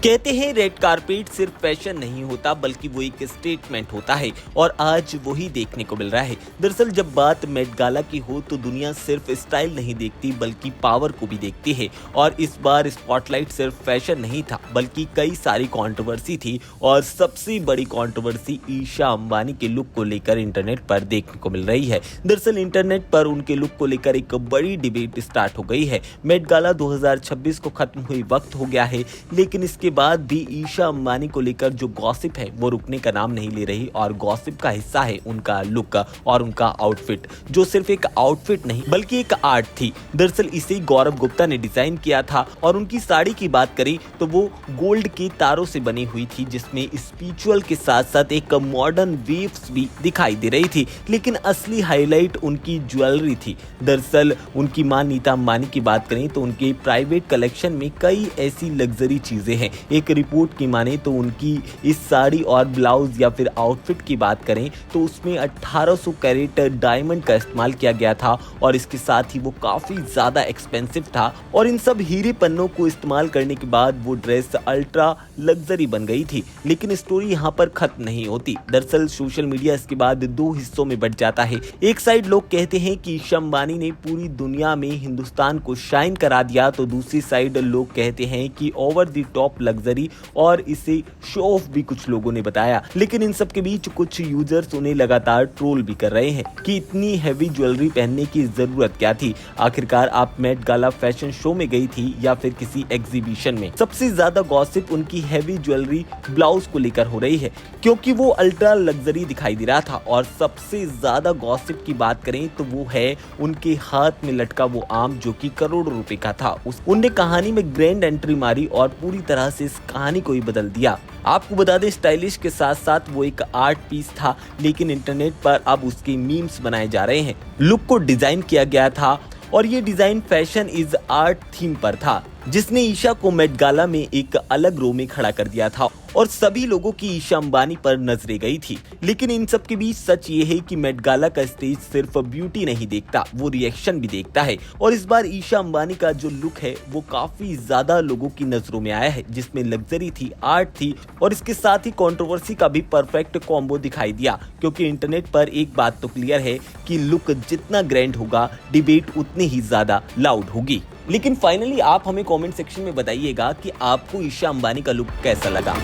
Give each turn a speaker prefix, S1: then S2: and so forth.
S1: कहते हैं red carpet सिर्फ फैशन नहीं होता बल्कि वो एक स्टेटमेंट होता है और आज वही देखने को मिल रहा है। दरअसल जब बात मेट गाला की हो तो दुनिया सिर्फ स्टाइल नहीं देखती बल्कि पावर को भी देखती है और इस बार स्पॉटलाइट सिर्फ फैशन नहीं था बल्कि कई सारी कंट्रोवर्सी थी और सबसे बड़ी कंट्रोवर्सी ईशा अंबानी के लुक को लेकर इंटरनेट पर देखने को मिल रही है। दरअसल इंटरनेट पर उनके लुक को लेकर एक बड़ी डिबेट स्टार्ट हो गई है। मेट गाला 2026 को खत्म हुई वक्त हो गया है, लेकिन इसके बाद भी ईशा अंबानी को लेकर जो गॉसिप है वो रुकने का नाम नहीं ले रही और गॉसिप का हिस्सा है उनका लुक और उनका आउटफिट, जो सिर्फ एक आउटफिट नहीं बल्कि एक आर्ट थी। दरअसल इसे गौरव गुप्ता ने डिजाइन किया था और उनकी साड़ी की बात करें तो वो गोल्ड के तारों से बनी हुई थी जिसमें स्पिरिचुअल के साथ साथ एक मॉडर्न वेव्स भी दिखाई दे रही थी, लेकिन असली हाईलाइट उनकी ज्वेलरी थी। दरअसल उनकी मां नीता अंबानी की बात करें तो उनके प्राइवेट कलेक्शन में कई ऐसी लग्जरी चीजें हैं। एक रिपोर्ट की माने तो उनकी इस साड़ी और ब्लाउज या फिर आउटफिट की बात करें तो उसमें 1800 कैरेट डायमंड का इस्तेमाल किया गया था और इसके साथ ही वो काफी ज्यादा एक्सपेंसिव था और इन सब हीरे पन्नों को इस्तेमाल करने के बाद वो ड्रेस अल्ट्रा लग्जरी बन गई थी। लेकिन स्टोरी यहाँ पर खत्म नहीं होती। दरअसल सोशल मीडिया इसके बाद दो हिस्सों में बंट जाता है। एक साइड लोग कहते हैं कि ईशा अंबानी ने पूरी दुनिया में हिंदुस्तान को शाइन करा दिया, तो दूसरी साइड लोग कहते हैं कि ओवर द टॉप लग्जरी और इसे शो ऑफ भी कुछ लोगों ने बताया। लेकिन इन सब के बीच कुछ यूजर्स उन्हें लगातार ट्रोल भी कर रहे हैं कि इतनी हैवी ज्वेलरी पहनने की जरूरत क्या थी। आखिरकार आप मेट गाला फैशन शो में गई थी या फिर किसी एग्जीबिशन में। सबसे ज्यादा गॉसिप उनकी हैवी ज्वेलरी ब्लाउज को लेकर हो रही है क्योंकि वो अल्ट्रा लग्जरी दिखाई दे रहा था और सबसे ज्यादा गॉसिप की बात करें तो वो है उनके हाथ में लटका वो आर्म जो कि करोड़ों रुपए का था। उनने कहानी में ग्रैंड एंट्री मारी और पूरी तरह से इस कहानी को ही बदल दिया। आपको बता दें स्टाइलिश के साथ साथ वो एक आर्ट पीस था, लेकिन इंटरनेट पर अब उसके मीम्स बनाए जा रहे हैं। लुक को डिजाइन किया गया था और ये design fashion is art theme पर था जिसने ईशा को मेट गाला में एक अलग रो में खड़ा कर दिया था और सभी लोगों की ईशा अंबानी पर नजरें गई थी। लेकिन इन सब के बीच सच ये है कि मेट गाला का स्टेज सिर्फ ब्यूटी नहीं देखता, वो रिएक्शन भी देखता है और इस बार ईशा अंबानी का जो लुक है वो काफी ज्यादा लोगों की नजरों में आया है, जिसमें लग्जरी थी, आर्ट थी और इसके साथ ही कंट्रोवर्सी का भी परफेक्ट कॉम्बो दिखाई दिया। क्योंकि इंटरनेट पर एक बात तो क्लियर है कि लुक जितना ग्रैंड होगा डिबेट उतनी ही ज्यादा लाउड होगी। लेकिन फाइनली आप हमें कमेंट सेक्शन में बताइएगा कि आपको ईशा अंबानी का लुक कैसा लगा।